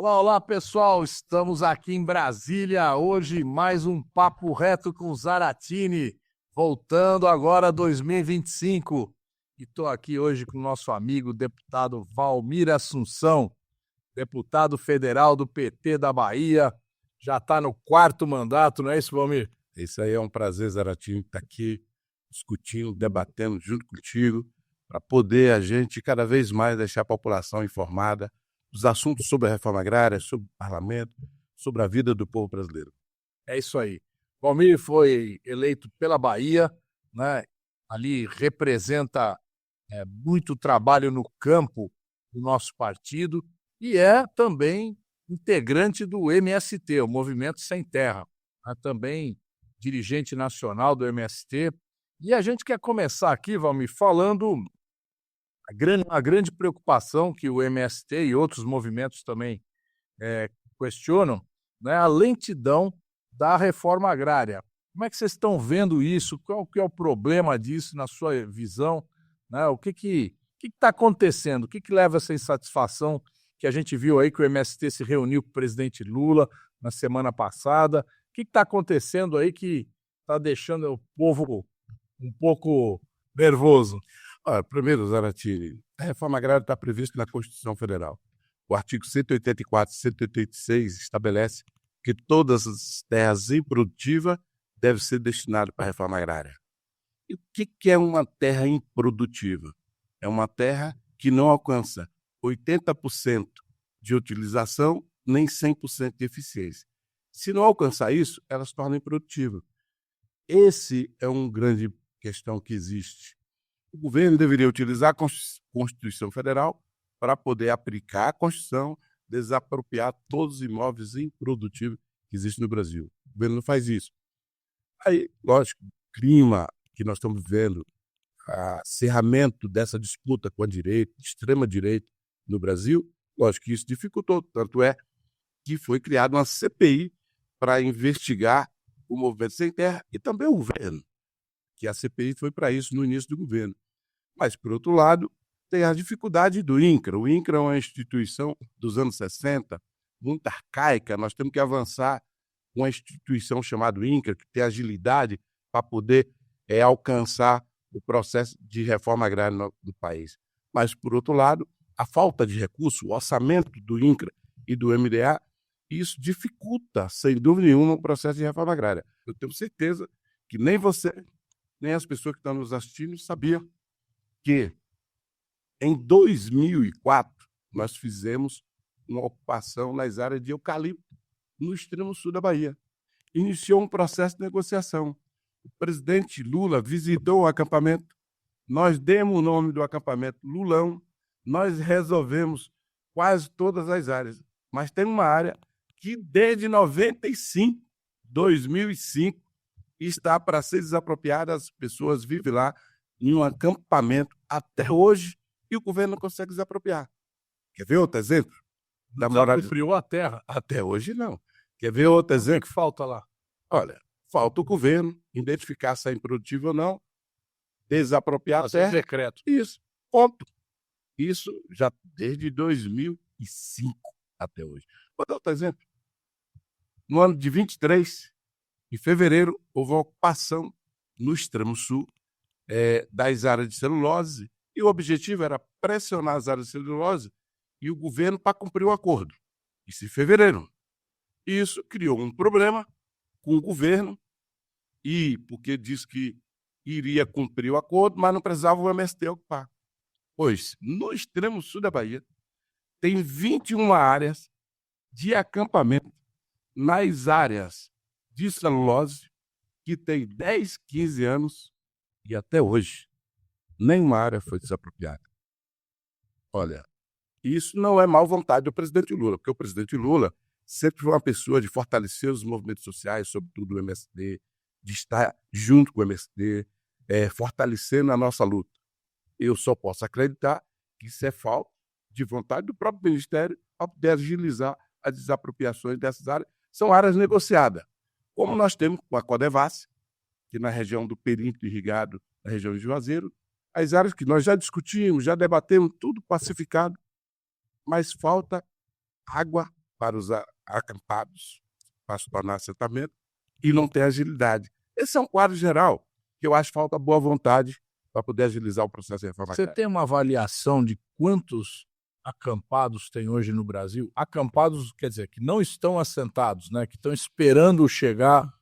Olá, olá, pessoal. Estamos aqui em Brasília. Hoje, mais um Papo Reto com Zaratini. Voltando agora a 2025. E estou aqui hoje com o nosso amigo, deputado Valmir Assunção, deputado federal do PT da Bahia. Já está no 4º mandato, não é isso, Valmir? Isso aí é um prazer, Zaratini, estar aqui discutindo, debatendo junto contigo, para poder a gente cada vez mais deixar a população informada dos assuntos sobre a reforma agrária, sobre o parlamento, sobre a vida do povo brasileiro. É isso aí. Valmir foi eleito pela Bahia, né? Ali representa muito trabalho no campo do nosso partido e é também integrante do MST, o Movimento Sem Terra, né? Também dirigente nacional do MST. E a gente quer começar aqui, Valmir, falando a grande preocupação que o MST e outros movimentos também questionam, né, a lentidão da reforma agrária. Como é que vocês estão vendo isso? Qual que é o problema disso na sua visão? Né? O que está acontecendo? O que leva a essa insatisfação que a gente viu aí que o MST se reuniu com o presidente Lula na semana passada? O que está acontecendo aí que está deixando o povo um pouco nervoso? Olha, primeiro, Zaratini, a reforma agrária está prevista na Constituição Federal. O artigo 184 e 186 estabelece que todas as terras improdutivas devem ser destinadas para a reforma agrária. E o que é uma terra improdutiva? É uma terra que não alcança 80% de utilização, nem 100% de eficiência. Se não alcançar isso, ela se torna improdutiva. Esse é uma grande questão que existe. O governo deveria utilizar a Constituição Federal para poder aplicar a Constituição, desapropriar todos os imóveis improdutivos que existem no Brasil. O governo não faz isso. Aí, lógico, o clima que nós estamos vivendo, o acerramento dessa disputa com a direita, extrema-direita no Brasil, lógico que isso dificultou. Tanto é que foi criada uma CPI para investigar o Movimento Sem Terra e também o governo, que a CPI foi para isso no início do governo. Mas, por outro lado, tem a dificuldade do INCRA. O INCRA é uma instituição dos anos 60, muito arcaica. Nós temos que avançar com uma instituição chamada INCRA, que tem agilidade para poder alcançar o processo de reforma agrária no país. Mas, por outro lado, a falta de recursos, o orçamento do INCRA e do MDA, isso dificulta, sem dúvida nenhuma, o processo de reforma agrária. Eu tenho certeza que nem você, nem as pessoas que estão nos assistindo sabiam que em 2004 nós fizemos uma ocupação nas áreas de eucalipto no extremo sul da Bahia. Iniciou um processo de negociação. O presidente Lula visitou o acampamento, nós demos o nome do acampamento Lulão, nós resolvemos quase todas as áreas, mas tem uma área que desde 2005, está para ser desapropriada, as pessoas vivem lá em um acampamento até hoje e o governo não consegue desapropriar. Quer ver outro exemplo? Desapropriou a terra. Até hoje não. Quer ver outro exemplo? O que falta lá? Olha, falta o governo identificar se é improdutivo ou não, desapropriar a terra. Decreto. Isso, ponto. Isso já desde 2005 até hoje. Vou dar outro exemplo. No ano de 23, em fevereiro, houve uma ocupação no extremo sul das áreas de celulose, e o objetivo era pressionar as áreas de celulose e o governo para cumprir o acordo. Isso em fevereiro. Isso criou um problema com o governo, e porque disse que iria cumprir o acordo, mas não precisava o MST ocupar. Pois, no extremo sul da Bahia, tem 21 áreas de acampamento nas áreas de celulose que tem 10, 15 anos e até hoje nenhuma área foi desapropriada. Olha, isso não é mal vontade do presidente Lula, porque o presidente Lula sempre foi uma pessoa de fortalecer os movimentos sociais, sobretudo o MST, de estar junto com o MST, fortalecendo a nossa luta. Eu só posso acreditar que isso é falta de vontade do próprio Ministério para poder agilizar as desapropriações dessas áreas. São áreas negociadas, como nós temos com a Codevasf, que na região do perímetro irrigado, na região de Juazeiro, as áreas que nós já discutimos, já debatemos, tudo pacificado, mas falta água para os acampados, para se tornar assentamento, e não tem agilidade. Esse é um quadro geral, que eu acho que falta boa vontade para poder agilizar o processo de reforma Você agrária. tem uma avaliação de quantos acampados tem hoje no Brasil? Acampados, quer dizer, que não estão assentados, né? Que estão esperando chegar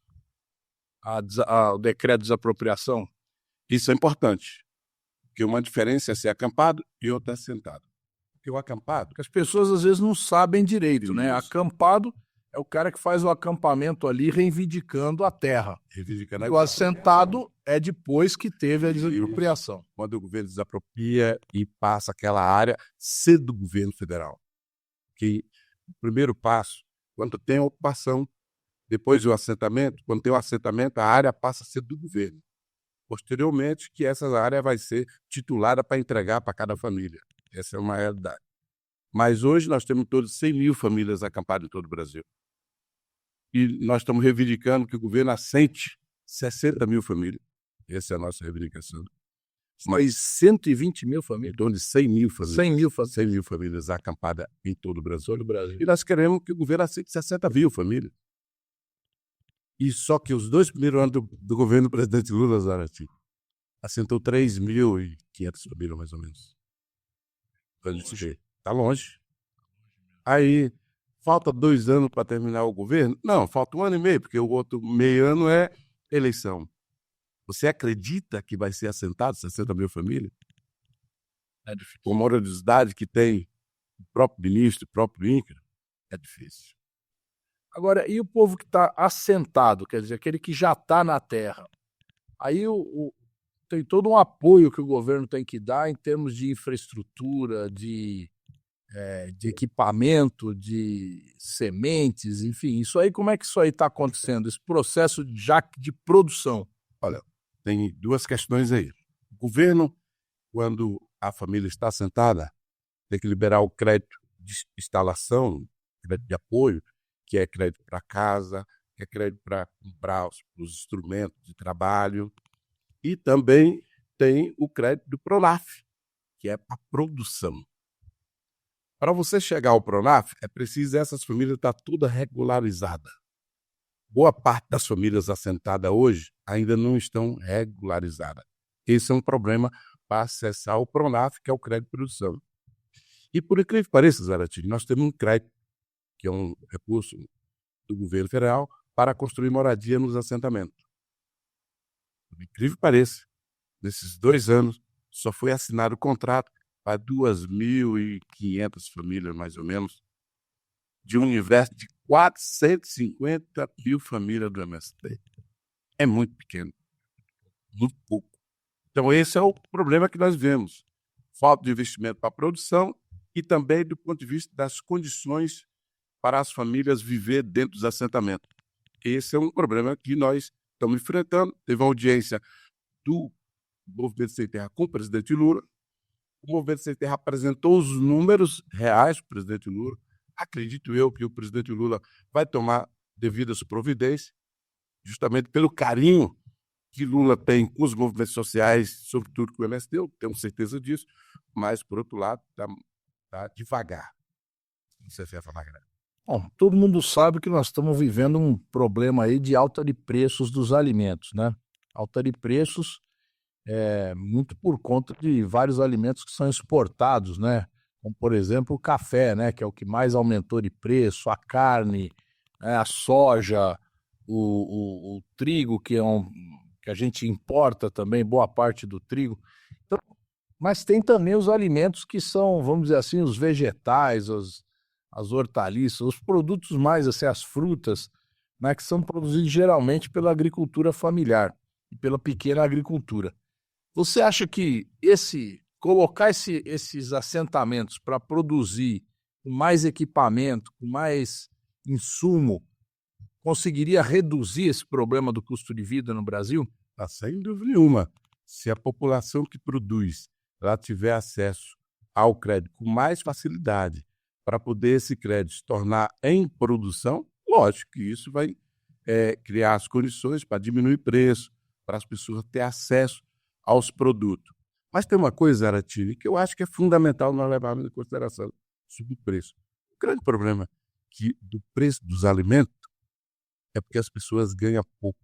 ao decreto de desapropriação. Isso é importante, porque uma diferença é ser acampado e outra é assentado. Porque o acampado, Porque as pessoas às vezes não sabem direito, né? Isso. Acampado é o cara que faz o acampamento ali reivindicando a terra. reivindicando E o assentado é depois que teve a desapropriação. quando o governo desapropria e passa aquela área ser do governo federal. Que o primeiro passo, quando tem a ocupação, depois do assentamento, quando tem o assentamento, a área passa a ser do governo. Posteriormente, que essa área vai ser titulada para entregar para cada família. Essa é uma realidade. Mas hoje nós temos todos 100 mil famílias acampadas em todo o Brasil. E nós estamos reivindicando que o governo assente 60 mil famílias. Essa é a nossa reivindicação. Mas 120 mil Em famílias? torno de 100 mil famílias. 100 mil famílias. 100 mil famílias acampadas em todo o Brasil. Todo o Brasil. E nós queremos que o governo aceite 60 mil famílias. E só que os 2 primeiros anos do governo do presidente Lula, Zarate, assentou 3.500 famílias, mais ou menos. Para a gente ver. Está longe. Aí, falta 2 anos para terminar o governo? Não, falta 1 ano e meio, porque o outro meio ano é eleição. Você acredita que vai ser assentado 60 mil famílias? É difícil. Com a morosidade que tem o próprio ministro, o próprio INCRA? É difícil. Agora, e o povo que está assentado, quer dizer, aquele que já está na terra? Aí tem todo um apoio que o governo tem que dar em termos de infraestrutura, de equipamento, de sementes, enfim. Isso aí, como é que isso aí está acontecendo? Esse processo já de produção. Olha, tem 2 questões aí. O governo, quando a família está assentada, tem que liberar o crédito de instalação, crédito de apoio, que é crédito para casa, que é crédito para comprar os instrumentos de trabalho. E também tem o crédito do Pronaf, que é para produção. Para você chegar ao Pronaf, é preciso essas famílias estar toda regularizada. Boa parte das famílias assentadas hoje ainda não estão regularizadas. Esse é um problema para acessar o Pronaf, que é o crédito de produção. E por incrível que pareça, Zarate, nós temos um crédito, que é um recurso do governo federal, para construir moradia nos assentamentos. Por incrível que pareça, nesses 2 anos, só foi assinado o contrato para 2.500 famílias, mais ou menos, de um universo de 450 mil famílias do MST. É muito pequeno, muito pouco. Então, esse é o problema que nós vemos. Falta de investimento para a produção e também do ponto de vista das condições para as famílias viver dentro dos assentamentos. Esse é um problema que nós estamos enfrentando. Teve uma audiência do Movimento Sem Terra com o presidente Lula. O Movimento Sem Terra apresentou os números reais para o presidente Lula. Acredito eu que o presidente Lula vai tomar devidas providências, justamente pelo carinho que Lula tem com os movimentos sociais, sobretudo com o MST, eu tenho certeza disso, mas, por outro lado, está devagar. Você vai falar, galera. Bom, todo mundo sabe que nós estamos vivendo um problema aí de alta de preços dos alimentos, né? Alta de preços muito por conta de vários alimentos que são exportados, né? Como, por exemplo, o café, né? Que é o que mais aumentou de preço, a carne, né? A soja, o trigo, que a gente importa também, boa parte do trigo. Então, mas tem também os alimentos que são, vamos dizer assim, os vegetais, as hortaliças, os produtos mais, assim, as frutas, né, que são produzidos geralmente pela agricultura familiar e pela pequena agricultura. Você acha que colocar esses assentamentos para produzir com mais equipamento, com mais insumo, conseguiria reduzir esse problema do custo de vida no Brasil? Sem dúvida nenhuma. Se a população que produz ela tiver acesso ao crédito com mais facilidade para poder esse crédito se tornar em produção, lógico que isso vai criar as condições para diminuir preço, para as pessoas terem acesso aos produtos. Mas tem uma coisa, Aratini, que eu acho que é fundamental nós levarmos em consideração sobre o preço. O grande problema do preço dos alimentos é porque as pessoas ganham pouco,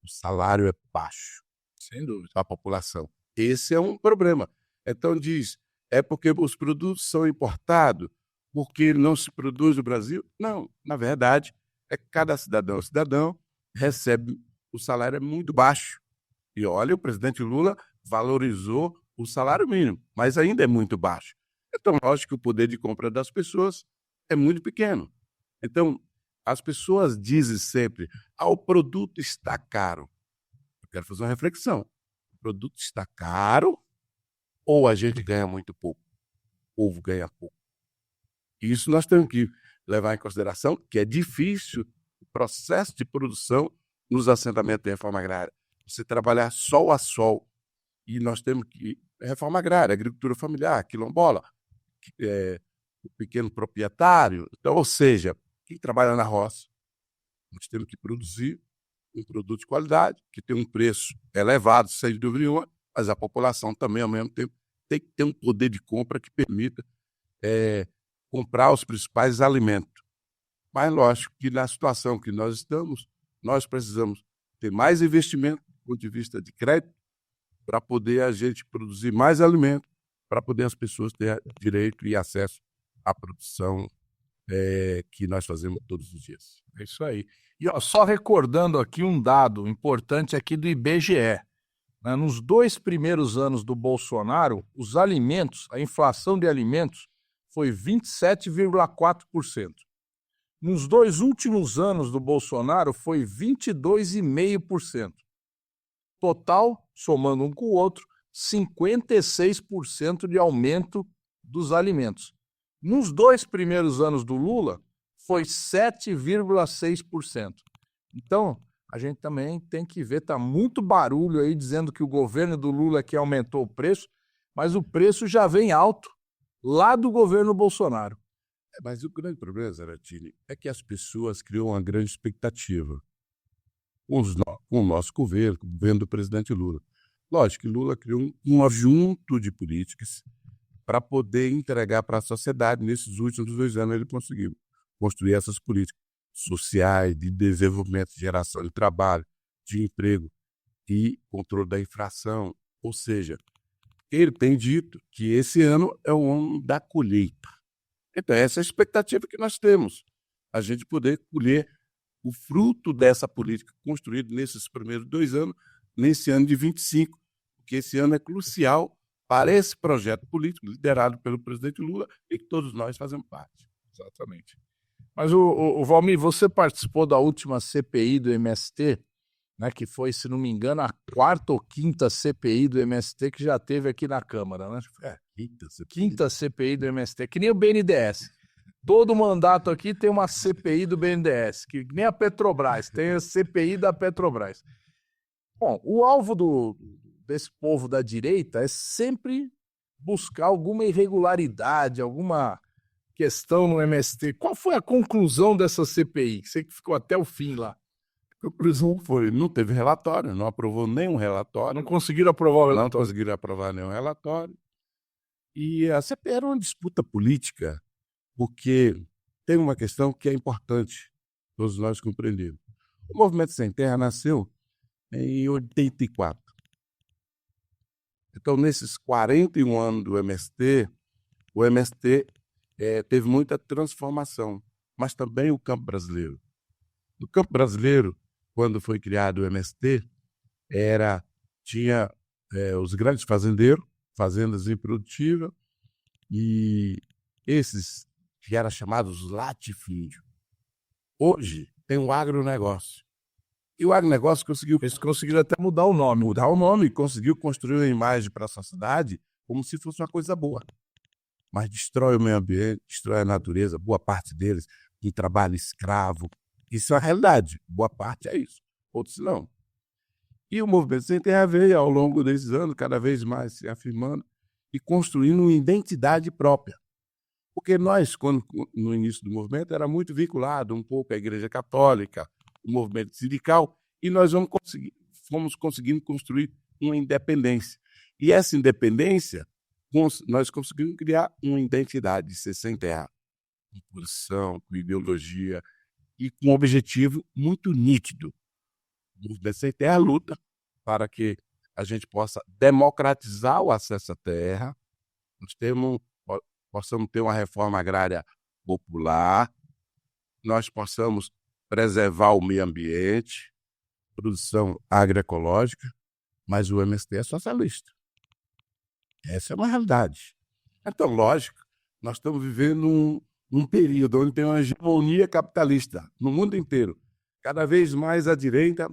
o salário é baixo. Sem dúvida. A população. Esse é um problema. Então diz, é porque os produtos são importados, porque não se produz no Brasil? Não, na verdade, é que cada cidadão recebe, o salário é muito baixo. E olha, o presidente Lula valorizou o salário mínimo, mas ainda é muito baixo. Então, lógico que o poder de compra das pessoas é muito pequeno. Então, as pessoas dizem sempre, o produto está caro. Eu quero fazer uma reflexão. O produto está caro ou a gente ganha muito pouco? O povo ganha pouco. Isso nós temos que levar em consideração, que é difícil o processo de produção nos assentamentos de reforma agrária. Você trabalhar sol a sol. E nós temos que... Reforma agrária, agricultura familiar, quilombola, o pequeno proprietário. Então, ou seja, quem trabalha na roça, nós temos que produzir um produto de qualidade, que tem um preço elevado, sem dúvida nenhuma, mas a população também, ao mesmo tempo, tem que ter um poder de compra que permita comprar os principais alimentos. Mas, lógico, que na situação que nós estamos, nós precisamos ter mais investimento do ponto de vista de crédito para poder a gente produzir mais alimento, para poder as pessoas terem direito e acesso à produção que nós fazemos todos os dias. É isso aí. E só recordando aqui um dado importante aqui do IBGE. Né? Nos 2 primeiros anos do Bolsonaro, os alimentos, a inflação de alimentos foi 27,4%. Nos 2 últimos anos do Bolsonaro foi 22,5%. Total, somando um com o outro, 56% de aumento dos alimentos. Nos 2 primeiros anos do Lula, foi 7,6%. Então, a gente também tem que ver, tá muito barulho aí dizendo que o governo do Lula é que aumentou o preço, mas o preço já vem alto lá do governo Bolsonaro. Mas o grande problema, Zaratini, é que as pessoas criam uma grande expectativa com o nosso governo, com o governo do presidente Lula. Lógico que Lula criou um conjunto de políticas para poder entregar para a sociedade. Nesses últimos 2 anos ele conseguiu construir essas políticas sociais, de desenvolvimento, de geração de trabalho, de emprego e controle da inflação. Ou seja, ele tem dito que esse ano é o ano da colheita. Então, essa é a expectativa que nós temos, a gente poder colher o fruto dessa política construída nesses primeiros 2 anos, nesse ano de 25, porque esse ano é crucial para esse projeto político liderado pelo presidente Lula e que todos nós fazemos parte. Exatamente. Mas, o Valmir, você participou da última CPI do MST, né, que foi, se não me engano, a 4ª ou 5ª CPI do MST que já teve aqui na Câmara, né? Quinta CPI do MST, que nem o BNDES. Todo mandato aqui tem uma CPI do BNDES, que nem a Petrobras, tem a CPI da Petrobras. Bom, o alvo desse povo da direita é sempre buscar alguma irregularidade, alguma questão no MST. Qual foi a conclusão dessa CPI? Você que ficou até o fim lá. A conclusão foi, não teve relatório, não aprovou nenhum relatório. Não conseguiram aprovar o relatório. Não conseguiram aprovar nenhum relatório. E a CPI era uma disputa política, porque tem uma questão que é importante, todos nós compreendemos. O Movimento Sem Terra nasceu em 84. Então, nesses 41 anos do MST, o MST teve muita transformação, mas também o campo brasileiro. No campo brasileiro, quando foi criado o MST, tinha os grandes fazendeiros, fazendas improdutivas, e esses que eram chamados latifúndios. Hoje tem o agronegócio. E o agronegócio Eles conseguiram até mudar o nome. Mudar o nome e conseguiu construir uma imagem para a sociedade como se fosse uma coisa boa. Mas destrói o meio ambiente, destrói a natureza, boa parte deles, em trabalho escravo. Isso é a realidade. Boa parte é isso. Outros não. E o Movimento Sem Terra veio, ao longo desses anos, cada vez mais se afirmando e construindo uma identidade própria. Porque nós, no início do movimento, era muito vinculado um pouco à Igreja Católica, o movimento sindical, e nós fomos conseguindo construir uma independência. E essa independência, nós conseguimos criar uma identidade de ser sem terra. com posição, com ideologia e com um objetivo muito nítido. O Movimento Sem Terra luta para que a gente possa democratizar o acesso à terra, possamos ter uma reforma agrária popular, nós possamos preservar o meio ambiente, produção agroecológica, mas o MST é socialista. Essa é uma realidade. Então, lógico, nós estamos vivendo um período onde tem uma hegemonia capitalista no mundo inteiro. Cada vez mais a direita,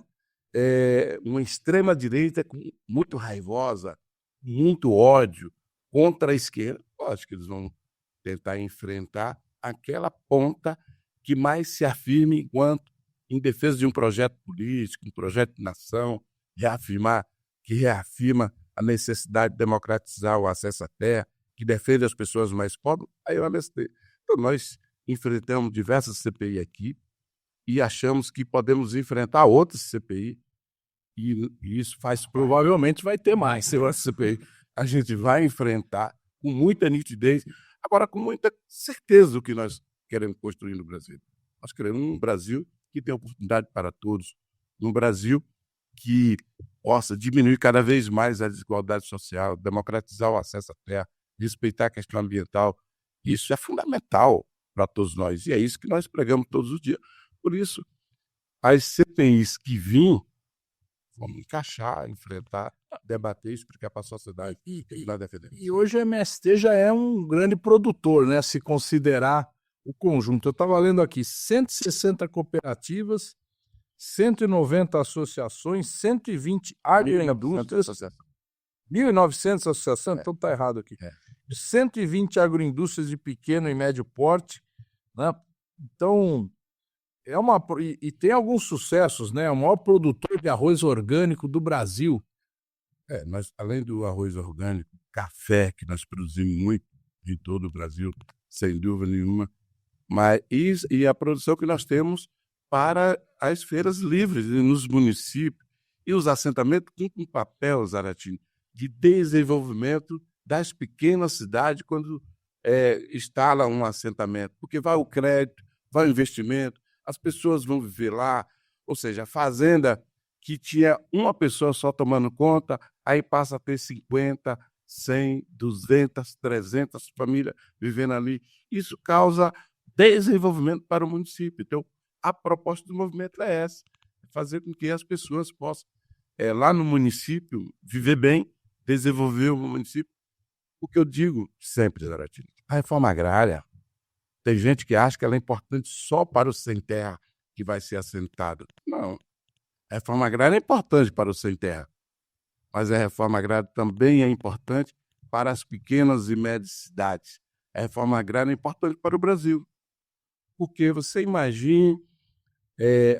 uma extrema-direita muito raivosa, muito ódio contra a esquerda. Lógico que eles vão tentar enfrentar aquela ponta que mais se afirme enquanto em defesa de um projeto político, um projeto de nação, que reafirma a necessidade de democratizar o acesso à terra, que defende as pessoas mais pobres, aí é o MST. Então, nós enfrentamos diversas CPI aqui e achamos que podemos enfrentar outras CPI, e isso provavelmente vai ter mais CPI. A gente vai enfrentar com muita nitidez, agora com muita certeza do que nós queremos construir no Brasil. Nós queremos um Brasil que tenha oportunidade para todos, um Brasil que possa diminuir cada vez mais a desigualdade social, democratizar o acesso à terra, respeitar a questão ambiental. Isso é fundamental para todos nós, e é isso que nós pregamos todos os dias. Por isso, as CPIs que vêm, vamos encaixar, enfrentar, debater, explicar para a sociedade o que nós defendemos. E hoje o MST já é um grande produtor, né? Se considerar o conjunto. Eu estava lendo aqui 160 cooperativas, 190 associações, 120 agroindústrias, 1.900 associações, então está errado aqui. 120 agroindústrias de pequeno e médio porte, né? Então, e tem alguns sucessos, né? É o maior produtor de arroz orgânico do Brasil. Nós, além do arroz orgânico, café, que nós produzimos muito em todo o Brasil, sem dúvida nenhuma, mas e a produção que nós temos para as feiras livres nos municípios e os assentamentos com um papel, Zaratini, de desenvolvimento das pequenas cidades quando instala um assentamento, porque vai o crédito, vai o investimento, as pessoas vão viver lá, ou seja, a fazenda que tinha uma pessoa só tomando conta, aí passa a ter 50, 100, 200, 300 famílias vivendo ali. Isso causa desenvolvimento para o município. Então, a proposta do movimento é essa, fazer com que as pessoas possam, lá no município, viver bem, desenvolver o município. O que eu digo sempre, Zaratini, a reforma agrária, tem gente que acha que ela é importante só para o sem terra que vai ser assentado. Não. A reforma agrária é importante para o sem terra, mas a reforma agrária também é importante para as pequenas e médias cidades. A reforma agrária é importante para o Brasil, porque você imagine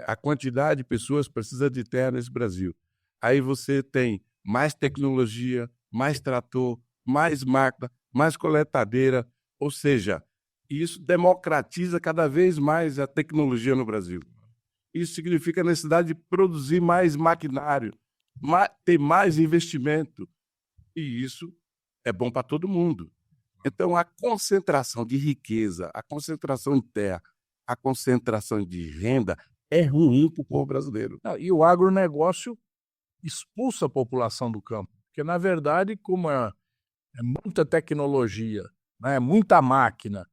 a quantidade de pessoas que precisam de terra nesse Brasil. Aí você tem mais tecnologia, mais trator, mais máquina, mais coletadeira, ou seja, isso democratiza cada vez mais a tecnologia no Brasil. Isso significa a necessidade de produzir mais maquinário, ter mais investimento, e isso é bom para todo mundo. Então, a concentração de riqueza, a concentração em terra, a concentração de renda é ruim para o povo brasileiro. E o agronegócio expulsa a população do campo, porque, na verdade, como é muita tecnologia, né, muita máquina,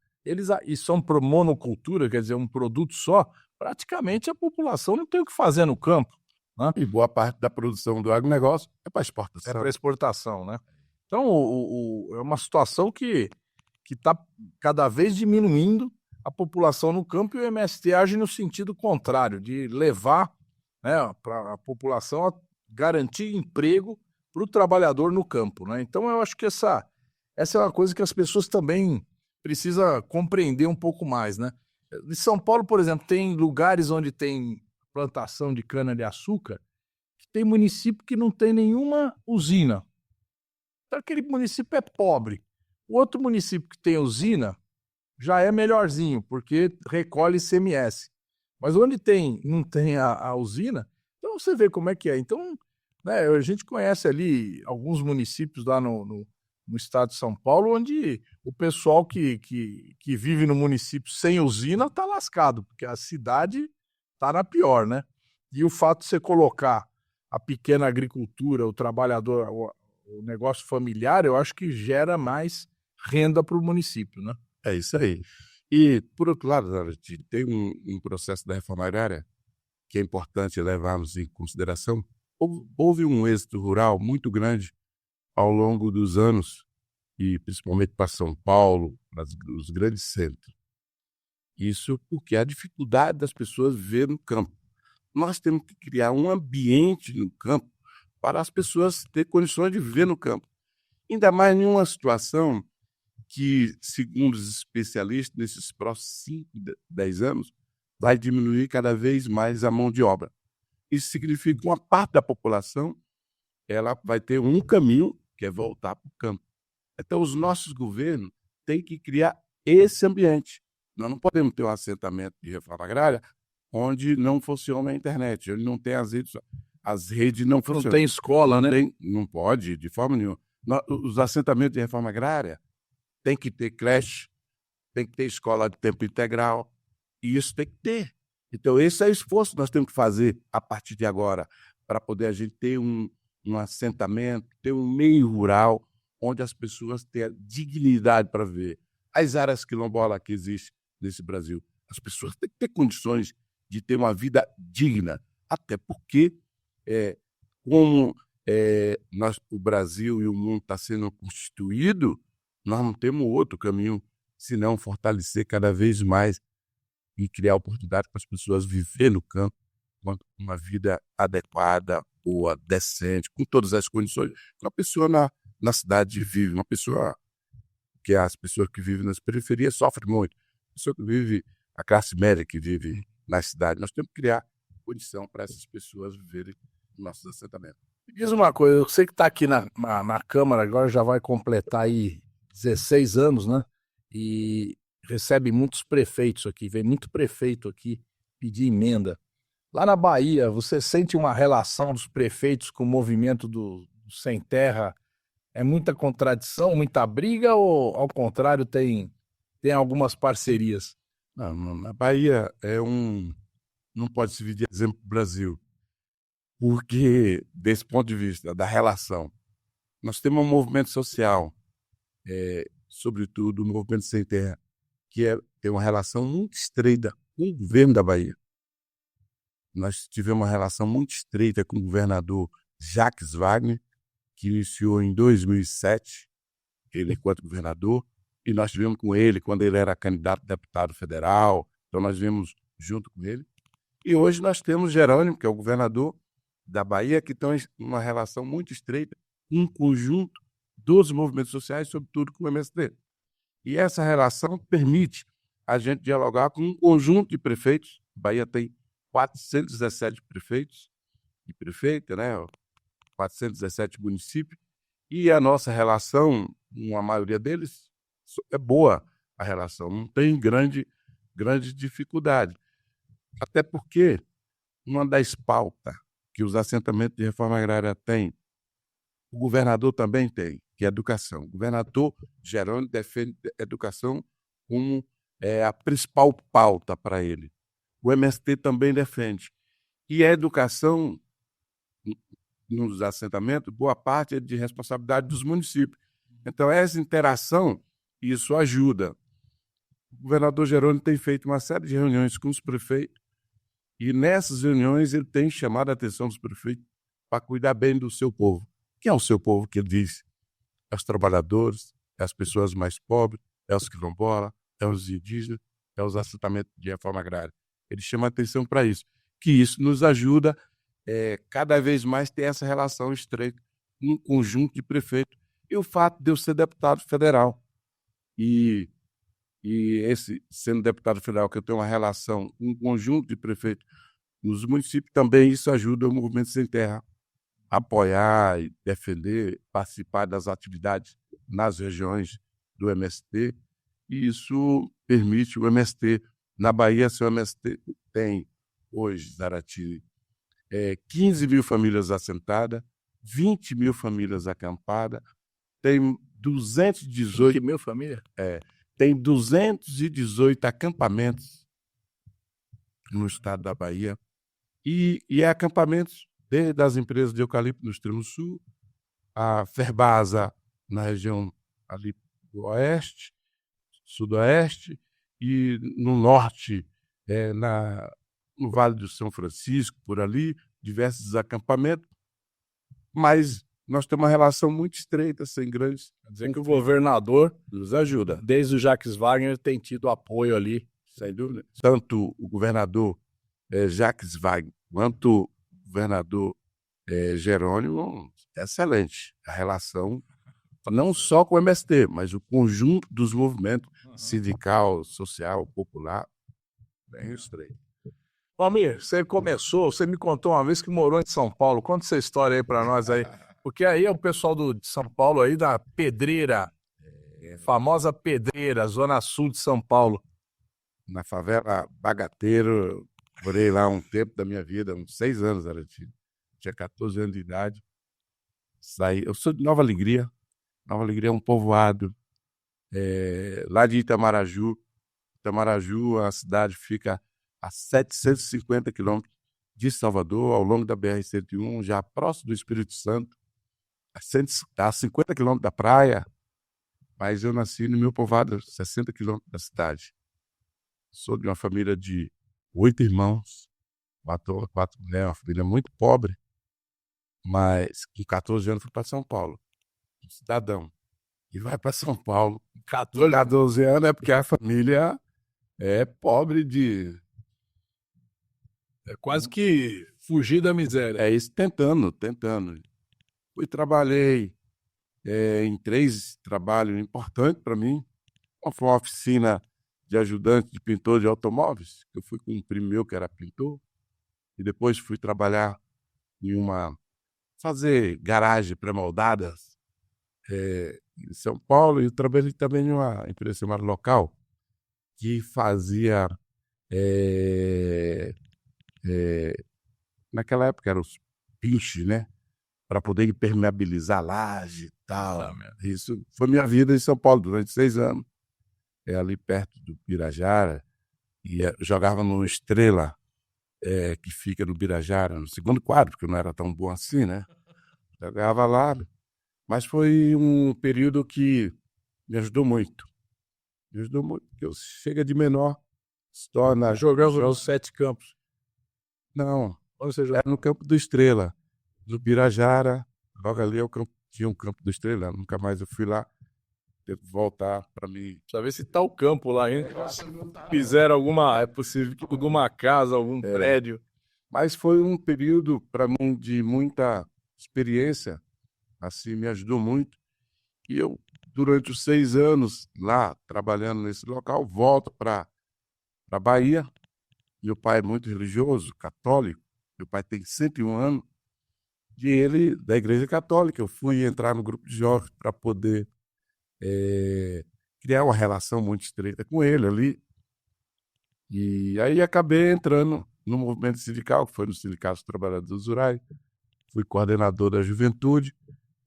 e são monocultura, quer dizer, um produto só, praticamente a população não tem o que fazer no campo. Né? E boa parte da produção do agronegócio é para exportação. É para exportação, né? Então, é uma situação que está cada vez diminuindo a população no campo, e o MST age no sentido contrário, de levar, né, para a população a garantir emprego para o trabalhador no campo. Né? Então, eu acho que essa é uma coisa que as pessoas também precisam compreender um pouco mais. Né? Em São Paulo, por exemplo, tem lugares onde tem plantação de cana-de-açúcar, que tem município que não tem nenhuma usina. Então, aquele município é pobre. O outro município que tem usina já é melhorzinho, porque recolhe ICMS. Mas onde não tem a usina, então você vê como é que é. Então, né, a gente conhece ali alguns municípios lá no no estado de São Paulo, onde o pessoal que vive no município sem usina está lascado, porque a cidade está na pior, né? E o fato de você colocar a pequena agricultura, o trabalhador, o negócio familiar, eu acho que gera mais renda para o município, né? É isso aí. E, por outro lado, Zarate, tem um processo da reforma agrária que é importante levarmos em consideração. Houve um êxito rural muito grande ao longo dos anos, e principalmente para São Paulo, para os grandes centros. Isso porque a dificuldade das pessoas viver no campo. Nós temos que criar um ambiente no campo para as pessoas terem condições de viver no campo. Ainda mais em uma situação que, segundo os especialistas, nesses próximos 5, 10 anos, vai diminuir cada vez mais a mão de obra. Isso significa que uma parte da população ela vai ter um caminho, que é voltar para o campo. Então, os nossos governos têm que criar esse ambiente. Nós não podemos ter um assentamento de reforma agrária onde não funciona a internet, onde não tem as redes não funcionam. Não tem escola, né? Não pode, de forma nenhuma. Os assentamentos de reforma agrária tem que ter creche, tem que ter escola de tempo integral, e isso tem que ter. Então, esse é o esforço que nós temos que fazer a partir de agora, para poder a gente ter um assentamento, ter um meio rural, onde as pessoas tenham dignidade para viver. As áreas quilombolas que existem nesse Brasil, as pessoas têm que ter condições de ter uma vida digna, até porque, como o Brasil e o mundo está sendo constituído, nós não temos outro caminho senão fortalecer cada vez mais e criar oportunidade para as pessoas viver no campo com uma vida adequada, boa, decente, com todas as condições que uma pessoa na cidade vive. Uma pessoa que as pessoas que vivem nas periferias sofrem muito. A pessoa que vive, a classe média que vive na cidade, nós temos que criar condição para essas pessoas viverem nos nossos assentamentos. Me diz uma coisa, eu sei que está aqui na Câmara, agora já vai completar aí 16 anos, né? E recebe muitos prefeitos aqui, vem muito prefeito aqui pedir emenda. Lá na Bahia, você sente uma relação dos prefeitos com o movimento do Sem Terra? É muita contradição, muita briga ou, ao contrário, tem algumas parcerias? Não, na Bahia não pode se vir de exemplo para o Brasil, porque, desse ponto de vista da relação, nós temos um movimento social, sobretudo o movimento Sem Terra, que tem uma relação muito estreita com o governo da Bahia. Nós tivemos uma relação muito estreita com o governador Jacques Wagner, que iniciou em 2007, ele enquanto governador, e nós tivemos com ele quando ele era candidato a deputado federal, então nós vivemos junto com ele. E hoje nós temos Jerônimo, que é o governador da Bahia, que estão em uma relação muito estreita, um conjunto dos movimentos sociais, sobretudo com o MST. E essa relação permite a gente dialogar com um conjunto de prefeitos. A Bahia tem 417 prefeitos e prefeita, né? 417 municípios, e a nossa relação, com a maioria deles, é boa a relação, não tem grande dificuldade. Até porque uma das pautas que os assentamentos de reforma agrária têm, o governador também tem, que é a educação. O governador Jerônimo defende a educação como a principal pauta para ele. O MST também defende. E a educação nos assentamentos, boa parte é de responsabilidade dos municípios. Então, essa interação, isso ajuda. O governador Jerônimo tem feito uma série de reuniões com os prefeitos, e nessas reuniões ele tem chamado a atenção dos prefeitos para cuidar bem do seu povo. Quem é o seu povo que ele diz? É os trabalhadores, é as pessoas mais pobres, é os quilombolas, é os indígenas, é os assentamentos de reforma agrária. Ele chama a atenção para isso, que isso nos ajuda cada vez mais ter essa relação estreita com um conjunto de prefeitos. E o fato de eu ser deputado federal e esse sendo deputado federal, que eu tenho uma relação com um conjunto de prefeitos nos municípios, também isso ajuda o Movimento Sem Terra a apoiar e defender, participar das atividades nas regiões do MST, e isso permite o MST. Na Bahia, o MST tem hoje, Zarate, 15 mil famílias assentadas, 20 mil famílias acampadas, tem 218. 5.000 famílias? Tem 218 acampamentos no estado da Bahia. E é acampamentos desde as empresas de eucalipto no extremo sul, a Ferbasa na região ali do oeste, sudoeste, e no norte, no Vale do São Francisco, por ali, diversos acampamentos. Mas nós temos uma relação muito estreita, sem grandes... Quer dizer que o governador nos ajuda. Desde o Jacques Wagner tem tido apoio ali. Sem dúvida. Tanto o governador Jacques Wagner quanto o governador Jerônimo, excelente. A relação, não só com o MST, mas o conjunto dos movimentos sindical, social, popular, bem estreito. Valmir, você me contou uma vez que morou em São Paulo. Conta essa história aí para nós aí. Porque aí é o pessoal de São Paulo aí da Pedreira, famosa Pedreira, zona sul de São Paulo. Na favela Bagateiro, morei lá um tempo da minha vida, uns 6 anos, tinha 14 anos de idade. Saí, eu sou de Nova Alegria. Nova Alegria é um povoado lá de Itamaraju. Itamaraju, a cidade fica a 750 quilômetros de Salvador, ao longo da BR-101, já próximo do Espírito Santo, a 50 quilômetros da praia, mas eu nasci no meu povoado, 60 quilômetros da cidade. Sou de uma família de 8 irmãos, 4 mulheres, uma família muito pobre, mas com 14 anos fui para São Paulo, um cidadão, e vai para São Paulo, 14 anos é porque a família é pobre de... É quase que fugir da miséria. É isso, tentando. Trabalhei em 3 trabalhos importantes para mim. Foi uma oficina de ajudante de pintor de automóveis, que eu fui com um primo meu que era pintor, e depois fui trabalhar fazer garagem pré-moldadas em São Paulo, e eu trabalhei também em uma empresa chamada Local, que fazia... naquela época eram os pinches, né? Para poder impermeabilizar a laje e tal. Isso foi minha vida em São Paulo durante 6 anos. Ali perto do Birajara. E jogava no Estrela, que fica no Birajara, no segundo quadro, porque não era tão bom assim, né? Jogava lá. Mas foi um período que me ajudou muito. Porque eu chega de menor, se torna... Jogando nos 7 campos. Não, Ou seja, era no campo do Estrela, do Birajara. Logo ali tinha um campo do Estrela, nunca mais eu fui lá. Tento voltar para mim. precisa ver se tá o campo lá, hein? Fizeram alguma casa, algum prédio. Mas foi um período para mim de muita experiência, assim, me ajudou muito. E eu, durante os 6 anos lá, trabalhando nesse local, volto para a Bahia. Meu pai é muito religioso, católico. Meu pai tem 101 anos. E ele, da Igreja Católica, eu fui entrar no grupo de jovens para poder criar uma relação muito estreita com ele ali. E aí acabei entrando no movimento sindical, que foi no Sindicato dos Trabalhadores Rurais. Fui coordenador da juventude.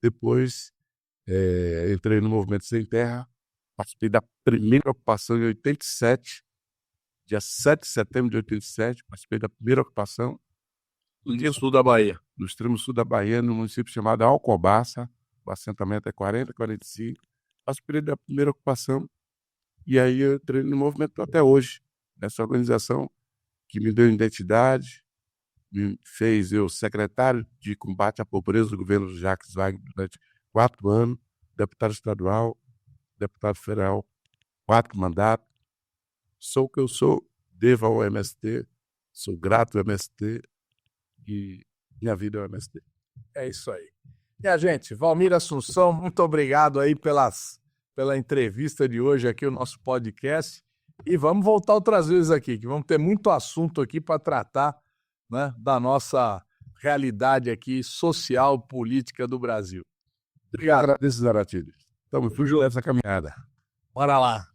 Depois entrei no Movimento Sem Terra. Participei da primeira ocupação em 87. Dia 7 de setembro de 87, participei da primeira ocupação. No extremo sul da Bahia. No extremo sul da Bahia, no município chamado Alcobaça. O assentamento é 40-45. Participei da primeira ocupação. E aí eu entrei no movimento até hoje. Nessa organização que me deu identidade, me fez eu secretário de combate à pobreza do governo Jacques Wagner durante 4 anos, deputado estadual, deputado federal, 4 mandatos. Sou o que eu sou, devo ao MST, sou grato ao MST e minha vida é o MST. É isso aí. Minha gente, Valmir Assunção, muito obrigado aí pela entrevista de hoje aqui, o nosso podcast. E vamos voltar outras vezes aqui, que vamos ter muito assunto aqui para tratar, né, da nossa realidade aqui social, política do Brasil. Obrigado. Agradeço, Zaratilho. Estamos juntos nessa caminhada. Bora lá.